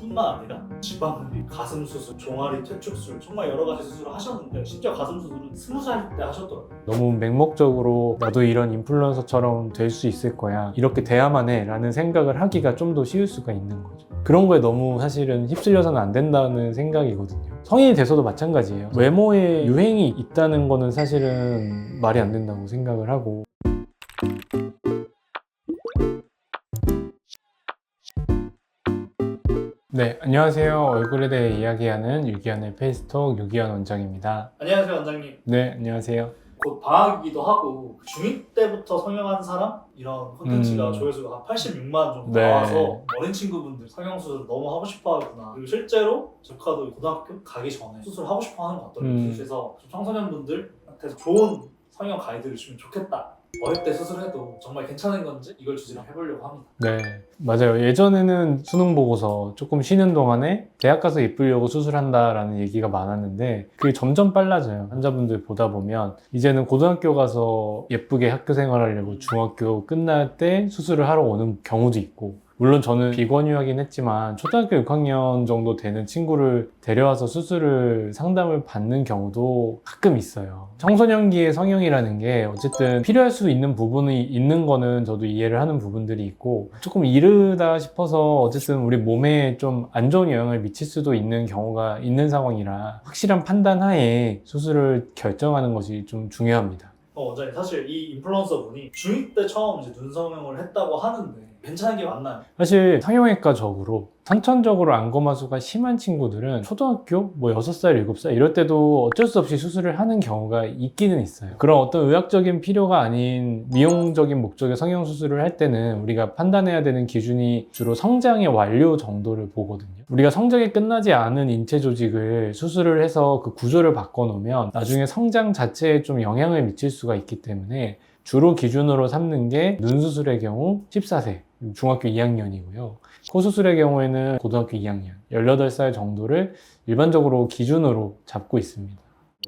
눈뿐만 아니라 지방흡입, 가슴 수술, 종아리 퇴축술 정말 여러 가지 수술을 하셨는데 심지어 가슴 수술은 20살 때 하셨더라고요. 너무 맹목적으로 나도 이런 인플루언서처럼 될 수 있을 거야, 이렇게 돼야만 해 라는 생각을 하기가 좀 더 쉬울 수가 있는 거죠. 그런 거에 너무 사실은 휩쓸려서는 안 된다는 생각이거든요. 성인이 돼서도 마찬가지예요. 외모에 유행이 있다는 거는 사실은 말이 안 된다고 생각을 하고, 네, 안녕하세요. 얼굴에 대해 이야기하는 유기현의 페이스톡 유기현 원장입니다. 안녕하세요 원장님. 네, 안녕하세요. 곧 방학이기도 하고 중2 때부터 성형한 사람? 이런 콘텐츠가 조회수가 한 86만 정도 네. 나와서 어린 친구분들 성형수술 너무 하고 싶어 하구나. 그리고 실제로 조카도 고등학교 가기 전에 수술하고 싶어 하는 것 같더라고요. 그래서 좀 청소년분들한테 좋은 성형 가이드를 주면 좋겠다. 어릴 때 수술해도 정말 괜찮은 건지 이걸 주제로 해보려고 합니다. 네, 맞아요. 예전에는 수능 보고서 조금 쉬는 동안에 대학 가서 예쁘려고 수술한다라는 얘기가 많았는데 그게 점점 빨라져요. 환자분들 보다 보면 이제는 고등학교 가서 예쁘게 학교 생활하려고 중학교 끝날 때 수술을 하러 오는 경우도 있고, 물론 저는 비권유하긴 했지만 초등학교 6학년 정도 되는 친구를 데려와서 수술을 상담을 받는 경우도 가끔 있어요. 청소년기의 성형이라는 게 어쨌든 필요할 수 있는 부분이 있는 거는 저도 이해를 하는 부분들이 있고, 조금 이르다 싶어서 어쨌든 우리 몸에 좀 안 좋은 영향을 미칠 수도 있는 경우가 있는 상황이라 확실한 판단 하에 수술을 결정하는 것이 좀 중요합니다. 원장님, 사실 이 인플루언서 분이 중2 때 처음 이제 눈 성형을 했다고 하는데 괜찮은 게 맞나요? 사실 성형외과적으로 선천적으로 안검하수가 심한 친구들은 초등학교 6살, 7살 이럴 때도 어쩔 수 없이 수술을 하는 경우가 있기는 있어요. 그런 어떤 의학적인 필요가 아닌 미용적인 목적의 성형수술을 할 때는 우리가 판단해야 되는 기준이 주로 성장의 완료 정도를 보거든요. 우리가 성장이 끝나지 않은 인체 조직을 수술을 해서 그 구조를 바꿔놓으면 나중에 성장 자체에 좀 영향을 미칠 수가 있기 때문에 주로 기준으로 삼는 게 눈 수술의 경우 14세, 중학교 2학년이고요. 코 수술의 경우에는 고등학교 2학년, 18살 정도를 일반적으로 기준으로 잡고 있습니다.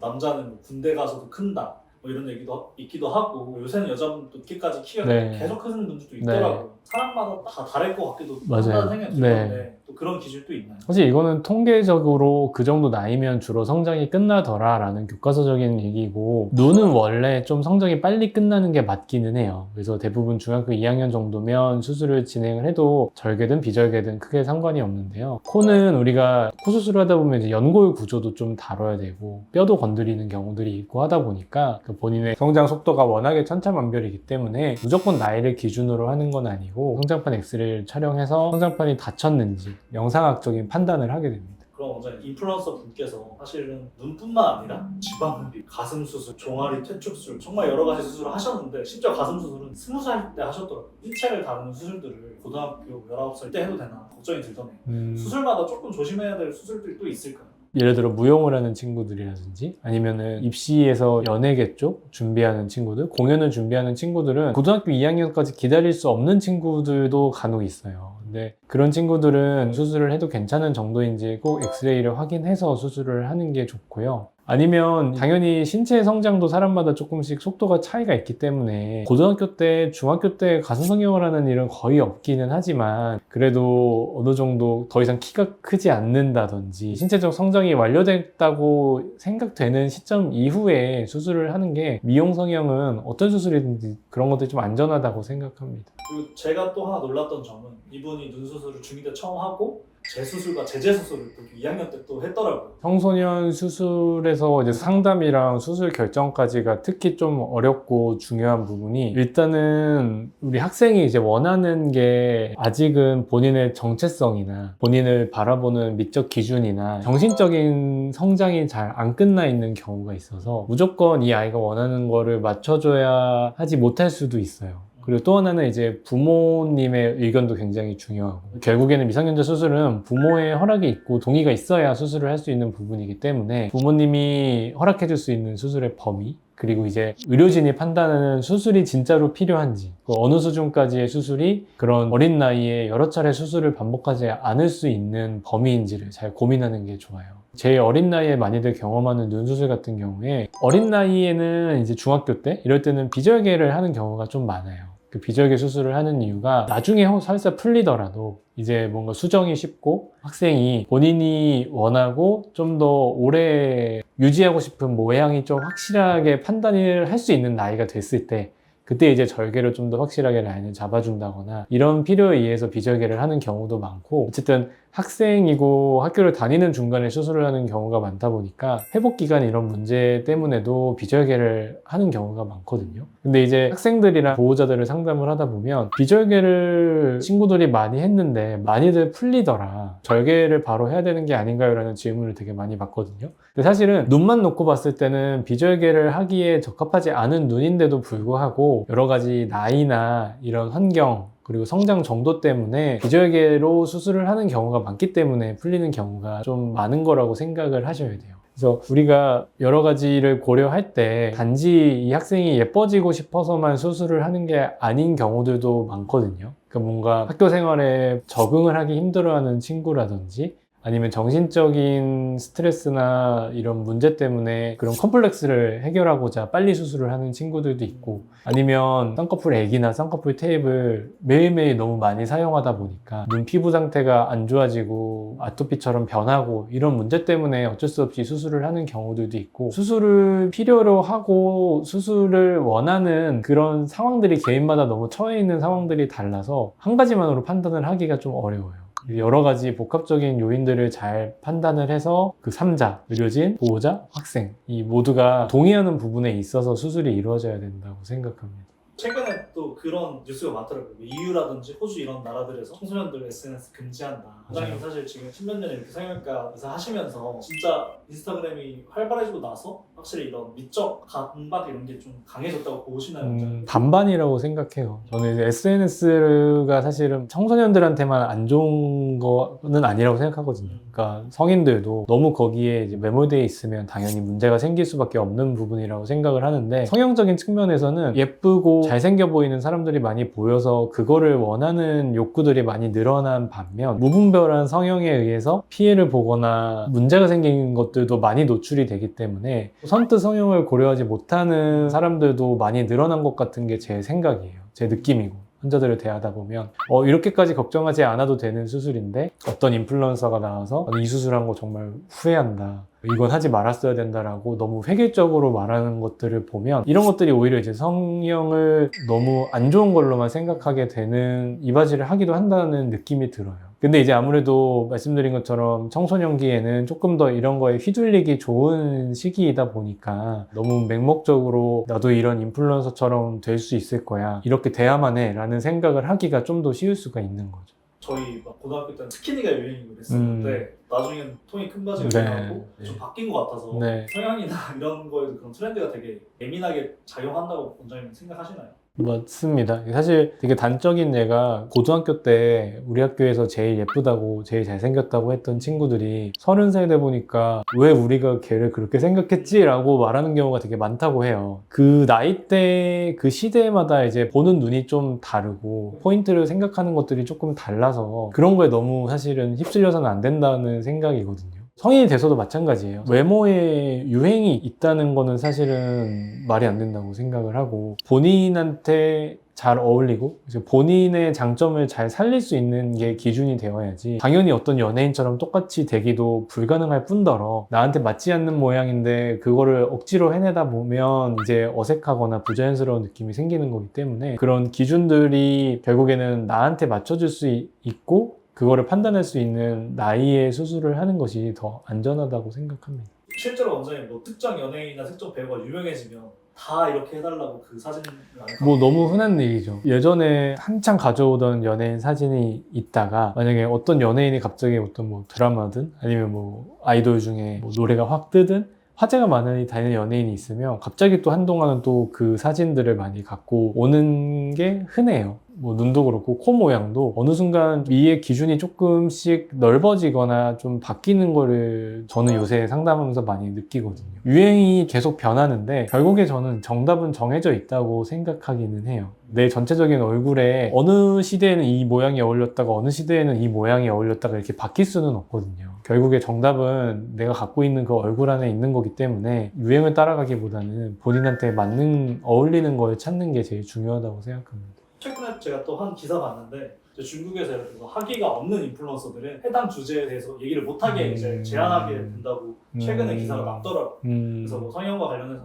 남자는 뭐 군대 가서도 큰다 뭐 이런 얘기도 있기도 하고, 요새는 여자분도 이렇게까지 키가 네. 계속 크는 분들도 있더라고요. 네. 사람마다 다 다를 것 같기도 맞아요. 한다는 생각이 네. 드는데 또 그런 기준도 있나요? 사실 이거는 통계적으로 그 정도 나이면 주로 성장이 끝나더라 라는 교과서적인 얘기고, 눈은 원래 좀 성장이 빨리 끝나는 게 맞기는 해요. 그래서 대부분 중학교 2학년 정도면 수술을 진행을 해도 절개든 비절개든 크게 상관이 없는데요. 코는 우리가 코 수술을 하다 보면 이제 연골 구조도 좀 다뤄야 되고 뼈도 건드리는 경우들이 있고 하다 보니까 본인의 성장 속도가 워낙에 천차만별이기 때문에 무조건 나이를 기준으로 하는 건 아니고 성장판 엑스레이를 촬영해서 성장판이 닫혔는지 영상학적인 판단을 하게 됩니다. 그럼 원장님, 인플루언서 분께서 사실은 눈뿐만 아니라 지방흡입, 가슴 수술, 종아리 퇴축술 정말 여러 가지 수술을 하셨는데 심지어 가슴 수술은 20살 때 하셨더라고요. 신체를 다루는 수술들을 고등학교 19살 때 해도 되나 걱정이 들더네요. 수술마다 조금 조심해야 될 수술들이 또 있을까요? 예를 들어 무용을 하는 친구들이라든지 아니면은 입시에서 연예계 쪽 준비하는 친구들, 공연을 준비하는 친구들은 고등학교 2학년까지 기다릴 수 없는 친구들도 간혹 있어요. 근데 그런 친구들은 수술을 해도 괜찮은 정도인지 꼭 엑스레이를 확인해서 수술을 하는 게 좋고요. 아니면 당연히 신체 성장도 사람마다 조금씩 속도가 차이가 있기 때문에 고등학교 때, 중학교 때 가슴 성형을 하는 일은 거의 없기는 하지만 그래도 어느 정도 더 이상 키가 크지 않는다든지 신체적 성장이 완료됐다고 생각되는 시점 이후에 수술을 하는 게 미용 성형은 어떤 수술이든지 그런 것들이 좀 안전하다고 생각합니다. 그리고 제가 또 하나 놀랐던 점은 이분이 눈 수술을 중2 때 처음 하고 재수술과 재재수술을 또 2학년 때 또 했더라고요. 청소년 수술에서 이제 상담이랑 수술 결정까지가 특히 좀 어렵고 중요한 부분이, 일단은 우리 학생이 이제 원하는 게 아직은 본인의 정체성이나 본인을 바라보는 미적 기준이나 정신적인 성장이 잘 안 끝나 있는 경우가 있어서 무조건 이 아이가 원하는 거를 맞춰줘야 하지 못할 수도 있어요. 그리고 또 하나는 이제 부모님의 의견도 굉장히 중요하고, 결국에는 미성년자 수술은 부모의 허락이 있고 동의가 있어야 수술을 할 수 있는 부분이기 때문에 부모님이 허락해줄 수 있는 수술의 범위, 그리고 이제 의료진이 판단하는 수술이 진짜로 필요한지, 어느 수준까지의 수술이 그런 어린 나이에 여러 차례 수술을 반복하지 않을 수 있는 범위인지를 잘 고민하는 게 좋아요. 제일 어린 나이에 많이들 경험하는 눈 수술 같은 경우에 어린 나이에는 이제 중학교 때 이럴 때는 비절개를 하는 경우가 좀 많아요. 그 비절개 수술을 하는 이유가 나중에 설사 풀리더라도 이제 뭔가 수정이 쉽고 학생이 본인이 원하고 좀 더 오래 유지하고 싶은 모양이 좀 확실하게 판단을 할 수 있는 나이가 됐을 때 그때 이제 절개를 좀 더 확실하게 라인을 잡아준다거나 이런 필요에 의해서 비절개를 하는 경우도 많고 어쨌든 학생이고 학교를 다니는 중간에 수술을 하는 경우가 많다 보니까 회복 기간 이런 문제 때문에도 비절개를 하는 경우가 많거든요. 근데 이제 학생들이랑 보호자들을 상담을 하다 보면 비절개를 친구들이 많이 했는데 많이들 풀리더라. 절개를 바로 해야 되는 게 아닌가요? 라는 질문을 되게 많이 받거든요. 근데 사실은 눈만 놓고 봤을 때는 비절개를 하기에 적합하지 않은 눈인데도 불구하고 여러 가지 나이나 이런 환경 그리고 성장 정도 때문에 비절개로 수술을 하는 경우가 많기 때문에 풀리는 경우가 좀 많은 거라고 생각을 하셔야 돼요. 그래서 우리가 여러 가지를 고려할 때 단지 이 학생이 예뻐지고 싶어서만 수술을 하는 게 아닌 경우들도 많거든요. 그러니까 뭔가 학교 생활에 적응을 하기 힘들어하는 친구라든지 아니면 정신적인 스트레스나 이런 문제 때문에 그런 컴플렉스를 해결하고자 빨리 수술을 하는 친구들도 있고 아니면 쌍꺼풀 액이나 쌍꺼풀 테이프를 매일매일 너무 많이 사용하다 보니까 눈 피부 상태가 안 좋아지고 아토피처럼 변하고 이런 문제 때문에 어쩔 수 없이 수술을 하는 경우들도 있고 수술을 필요로 하고 수술을 원하는 그런 상황들이 개인마다 너무 처해 있는 상황들이 달라서 한 가지만으로 판단을 하기가 좀 어려워요. 여러 가지 복합적인 요인들을 잘 판단을 해서 그 3자, 의료진, 보호자, 학생 이 모두가 동의하는 부분에 있어서 수술이 이루어져야 된다고 생각합니다. 최근에 또 그런 뉴스가 많더라고요. EU라든지 호주 이런 나라들에서 청소년들 SNS 금지한다. 원장님 사실 지금 10몇 년 이렇게 성형외과 의사 하시면서 진짜 인스타그램이 활발해지고 나서 확실히 이런 미적 감각 이런 게 좀 강해졌다고 보시나요? 원장님? 반반이라고 생각해요. 저는 SNS가 사실은 청소년들한테만 안 좋은 거는 아니라고 생각하거든요. 그러니까 성인들도 너무 거기에 이제 매몰되어 있으면 당연히 문제가 생길 수밖에 없는 부분이라고 생각을 하는데 성형적인 측면에서는 예쁘고 잘생겨 보이는 사람들이 많이 보여서 그거를 원하는 욕구들이 많이 늘어난 반면 무분별한 성형에 의해서 피해를 보거나 문제가 생긴 것들도 많이 노출이 되기 때문에 선뜻 성형을 고려하지 못하는 사람들도 많이 늘어난 것 같은 게 제 생각이에요. 제 느낌이고. 환자들을 대하다 보면 이렇게까지 걱정하지 않아도 되는 수술인데 어떤 인플루언서가 나와서 이 수술한 거 정말 후회한다. 이건 하지 말았어야 된다라고 너무 획일적으로 말하는 것들을 보면 이런 것들이 오히려 이제 성형을 너무 안 좋은 걸로만 생각하게 되는 이바지를 하기도 한다는 느낌이 들어요. 근데 이제 아무래도 말씀드린 것처럼 청소년기에는 조금 더 이런 거에 휘둘리기 좋은 시기이다 보니까 너무 맹목적으로 나도 이런 인플루언서처럼 될 수 있을 거야 이렇게 돼야만 해 라는 생각을 하기가 좀 더 쉬울 수가 있는 거죠. 저희 막 고등학교 때는 스키니가 유행이고 그랬었는데 나중엔 통이 큰 바지가 유행하고 네. 좀 바뀐 것 같아서 네. 성향이나 이런 거에도 그런 트렌드가 되게 예민하게 작용한다고 원장님 생각하시나요? 맞습니다. 사실 되게 단적인 예가 고등학교 때 우리 학교에서 제일 예쁘다고 제일 잘생겼다고 했던 친구들이 30살 돼 보니까 왜 우리가 걔를 그렇게 생각했지? 라고 말하는 경우가 되게 많다고 해요. 그 나이대 그 시대마다 이제 보는 눈이 좀 다르고 포인트를 생각하는 것들이 조금 달라서 그런 거에 너무 사실은 휩쓸려서는 안 된다는 생각이거든요. 성인이 돼서도 마찬가지예요. 외모에 유행이 있다는 거는 사실은 말이 안 된다고 생각을 하고 본인한테 잘 어울리고 이제 본인의 장점을 잘 살릴 수 있는 게 기준이 되어야지 당연히 어떤 연예인처럼 똑같이 되기도 불가능할 뿐더러 나한테 맞지 않는 모양인데 그거를 억지로 해내다 보면 이제 어색하거나 부자연스러운 느낌이 생기는 거기 때문에 그런 기준들이 결국에는 나한테 맞춰줄 수 있고 그거를 판단할 수 있는 나이에 수술을 하는 것이 더 안전하다고 생각합니다. 실제로 원장님 뭐 특정 연예인이나 특정 배우가 유명해지면 다 이렇게 해달라고 그 사진을 안 뭐 너무 흔한 일이죠. 예전에 한창 가져오던 연예인 사진이 있다가 만약에 어떤 연예인이 갑자기 어떤 뭐 드라마든 아니면 뭐 아이돌 중에 뭐 노래가 확 뜨든 화제가 많이 되는 연예인이 있으면 갑자기 또 한동안은 또 그 사진들을 많이 갖고 오는 게 흔해요. 뭐 눈도 그렇고 코 모양도 어느 순간 미의 기준이 조금씩 넓어지거나 좀 바뀌는 거를 저는 요새 상담하면서 많이 느끼거든요. 유행이 계속 변하는데 결국에 저는 정답은 정해져 있다고 생각하기는 해요. 내 전체적인 얼굴에 어느 시대에는 이 모양이 어울렸다가 어느 시대에는 이 모양이 어울렸다가 이렇게 바뀔 수는 없거든요. 결국에 정답은 내가 갖고 있는 그 얼굴 안에 있는 거기 때문에 유행을 따라가기보다는 본인한테 맞는 어울리는 걸 찾는 게 제일 중요하다고 생각합니다. 최근에 제가 또 한 기사 봤는데 이제 중국에서 예를 들어서 학위가 없는 인플루언서들은 해당 주제에 대해서 얘기를 못하게 이제 제한하게 된다고 최근에 기사가 났더라고요. 그래서 뭐 성형과 관련된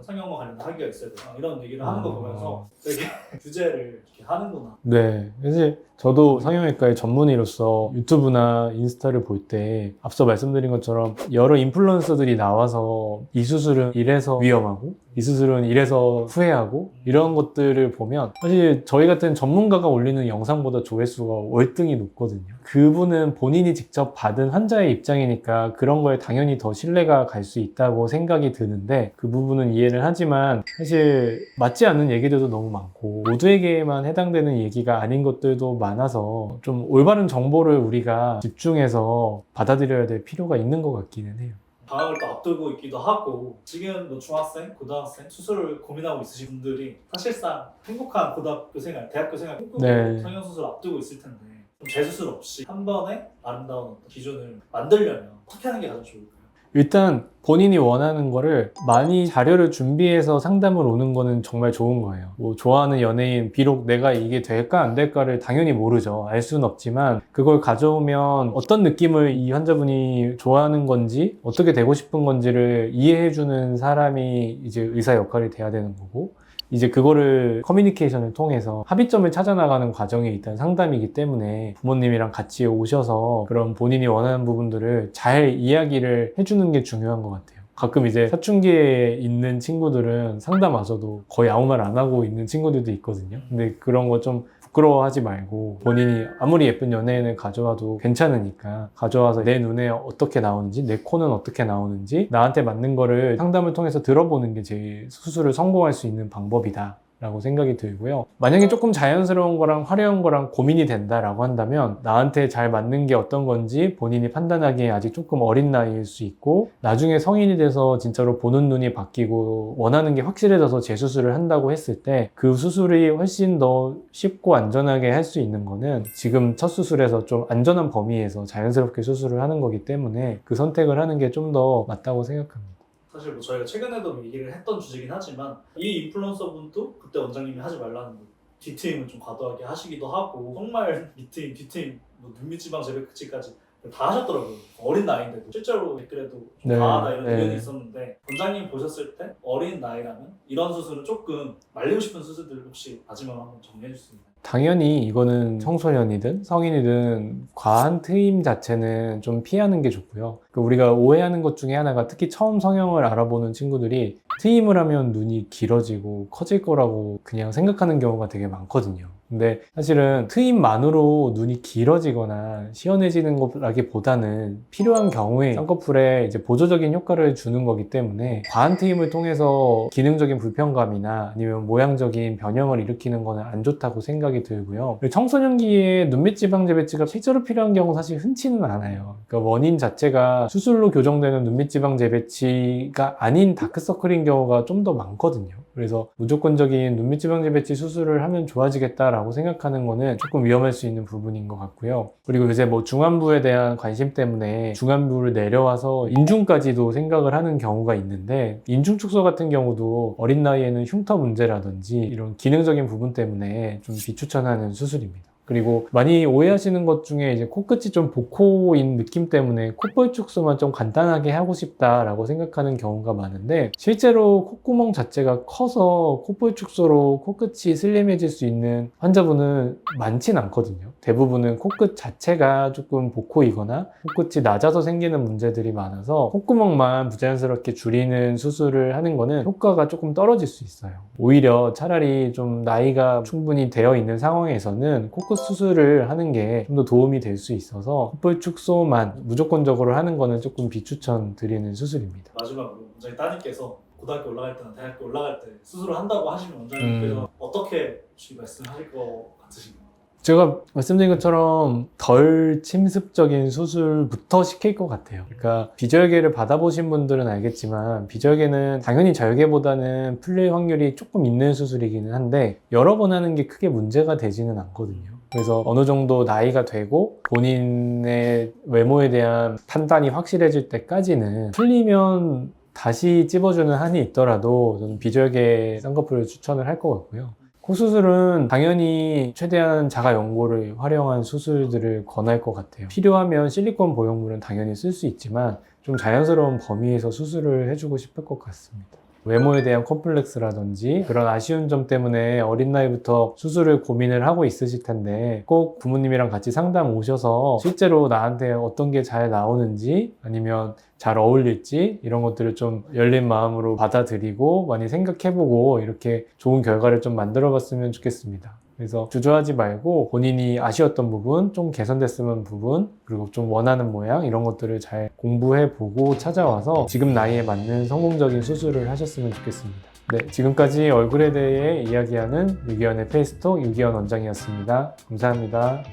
학위가 있어야 된다 이런 얘기를 하는 거 보면서 되게 규제를 이렇게 하는구나. 네. 사실 저도 성형외과의 전문의로서 유튜브나 인스타를 볼 때 앞서 말씀드린 것처럼 여러 인플루언서들이 나와서 이 수술은 이래서 위험하고 이 수술은 이래서 후회하고 이런 것들을 보면 사실 저희 같은 전문가가 올리는 영상보다 조회수가 월등히 높거든요. 그분은 본인이 직접 받은 환자의 입장이니까 그런 거에 당연히 더 신뢰가 갈 수 있다고 생각이 드는데 그 부분은 이해를 하지만 사실 맞지 않는 얘기들도 너무 많고 모두에게만 해당되는 얘기가 아닌 것들도 많아서 좀 올바른 정보를 우리가 집중해서 받아들여야 될 필요가 있는 것 같기는 해요. 방학을 또 앞두고 있기도 하고 지금 뭐 중학생, 고등학생 수술을 고민하고 있으신 분들이 사실상 행복한 고등학교 생활, 대학교 생활 꿈꾸고 네. 성형수술 앞두고 있을 텐데 좀 재수술 없이 한 번에 아름다운 어떤 기준을 만들려면 어떻게 하는 게 가장 좋을까요? 일단 본인이 원하는 거를 많이 자료를 준비해서 상담을 오는 거는 정말 좋은 거예요. 뭐 좋아하는 연예인, 비록 내가 이게 될까 안 될까를 당연히 모르죠. 알 수는 없지만 그걸 가져오면 어떤 느낌을 이 환자분이 좋아하는 건지 어떻게 되고 싶은 건지를 이해해주는 사람이 이제 의사 역할이 돼야 되는 거고 이제 그거를 커뮤니케이션을 통해서 합의점을 찾아나가는 과정이 일단 상담이기 때문에 부모님이랑 같이 오셔서 그런 본인이 원하는 부분들을 잘 이야기를 해주는 게 중요한 것 같아요. 가끔 이제 사춘기에 있는 친구들은 상담 와서도 거의 아무 말 안 하고 있는 친구들도 있거든요. 근데 그런 거 좀 부끄러워하지 말고 본인이 아무리 예쁜 연예인을 가져와도 괜찮으니까 가져와서 내 눈에 어떻게 나오는지 내 코는 어떻게 나오는지 나한테 맞는 거를 상담을 통해서 들어보는 게 제일 수술을 성공할 수 있는 방법이다 라고 생각이 들고요. 만약에 조금 자연스러운 거랑 화려한 거랑 고민이 된다라고 한다면 나한테 잘 맞는 게 어떤 건지 본인이 판단하기에 아직 조금 어린 나이일 수 있고 나중에 성인이 돼서 진짜로 보는 눈이 바뀌고 원하는 게 확실해져서 재수술을 한다고 했을 때 그 수술이 훨씬 더 쉽고 안전하게 할 수 있는 거는 지금 첫 수술에서 좀 안전한 범위에서 자연스럽게 수술을 하는 거기 때문에 그 선택을 하는 게 좀 더 맞다고 생각합니다. 사실 뭐 저희가 최근에도 얘기를 했던 주제긴 하지만 이 인플루언서 분도 그때 원장님이 하지 말라는 뭐 뒤트임을 좀 과도하게 하시기도 하고 정말 밑트임, 뒤트임, 뭐 눈밑지방 재배치까지 다 하셨더라고요. 어린 나이인데도 실제로 댓글에도 좀 네, 과하다 이런 네. 의견이 있었는데 원장님 보셨을 때 어린 나이라면 이런 수술은 조금 말리고 싶은 수술들 혹시 마지막으로 한번 정리해 주실 수 있나요? 당연히 이거는 청소년이든 성인이든 과한 트임 자체는 좀 피하는 게 좋고요. 우리가 오해하는 것 중에 하나가 특히 처음 성형을 알아보는 친구들이 트임을 하면 눈이 길어지고 커질 거라고 그냥 생각하는 경우가 되게 많거든요. 근데 사실은 트임만으로 눈이 길어지거나 시원해지는 것라기보다는 필요한 경우에 쌍꺼풀에 이제 보조적인 효과를 주는 거기 때문에 과한 트임을 통해서 기능적인 불편감이나 아니면 모양적인 변형을 일으키는 거는 안 좋다고 생각이 들고요. 청소년기에 눈밑 지방 재배치가 실제로 필요한 경우 사실 흔치는 않아요. 그러니까 원인 자체가 수술로 교정되는 눈밑 지방 재배치가 아닌 다크서클인 경우가 좀 더 많거든요. 그래서 무조건적인 눈밑 지방 재배치 수술을 하면 좋아지겠다라고 생각하는 거는 조금 위험할 수 있는 부분인 것 같고요. 그리고 요새 뭐 중안부에 대한 관심 때문에 중안부를 내려와서 인중까지도 생각을 하는 경우가 있는데 인중 축소 같은 경우도 어린 나이에는 흉터 문제라든지 이런 기능적인 부분 때문에 좀 비추천하는 수술입니다. 그리고 많이 오해하시는 것 중에 이제 코끝이 좀 보코인 느낌 때문에 콧볼 축소만 좀 간단하게 하고 싶다라고 생각하는 경우가 많은데 실제로 콧구멍 자체가 커서 콧볼 축소로 코끝이 슬림해질 수 있는 환자분은 많진 않거든요. 대부분은 코끝 자체가 조금 보코이거나 코끝이 낮아서 생기는 문제들이 많아서 콧구멍만 부자연스럽게 줄이는 수술을 하는 거는 효과가 조금 떨어질 수 있어요. 오히려 차라리 좀 나이가 충분히 되어 있는 상황에서는 코끝 수술을 하는 게 좀 더 도움이 될 수 있어서 콧볼 축소만 무조건적으로 하는 거는 조금 비추천 드리는 수술입니다. 마지막으로 원장님 따님께서 고등학교 올라갈 때나 대학교 올라갈 때 수술을 한다고 하시면 원장님께서 어떻게 혹시 말씀하실 것 같으신가요? 제가 말씀드린 것처럼 덜 침습적인 수술부터 시킬 것 같아요. 그러니까 비절개를 받아보신 분들은 알겠지만 비절개는 당연히 절개보다는 풀릴 확률이 조금 있는 수술이기는 한데 여러 번 하는 게 크게 문제가 되지는 않거든요. 그래서 어느 정도 나이가 되고 본인의 외모에 대한 판단이 확실해질 때까지는 풀리면 다시 찝어주는 한이 있더라도 저는 비절개 쌍꺼풀을 추천을 할 것 같고요. 코 수술은 당연히 최대한 자가 연고를 활용한 수술들을 권할 것 같아요. 필요하면 실리콘 보형물은 당연히 쓸 수 있지만 좀 자연스러운 범위에서 수술을 해주고 싶을 것 같습니다. 외모에 대한 컴플렉스라든지 그런 아쉬운 점 때문에 어린 나이부터 수술을 고민을 하고 있으실 텐데 꼭 부모님이랑 같이 상담 오셔서 실제로 나한테 어떤 게 잘 나오는지 아니면 잘 어울릴지 이런 것들을 좀 열린 마음으로 받아들이고 많이 생각해보고 이렇게 좋은 결과를 좀 만들어 봤으면 좋겠습니다. 그래서 주저하지 말고 본인이 아쉬웠던 부분, 좀 개선됐으면 부분, 그리고 좀 원하는 모양 이런 것들을 잘 공부해보고 찾아와서 지금 나이에 맞는 성공적인 수술을 하셨으면 좋겠습니다. 네, 지금까지 얼굴에 대해 이야기하는 유기현의 페이스톡 유기현 원장이었습니다. 감사합니다.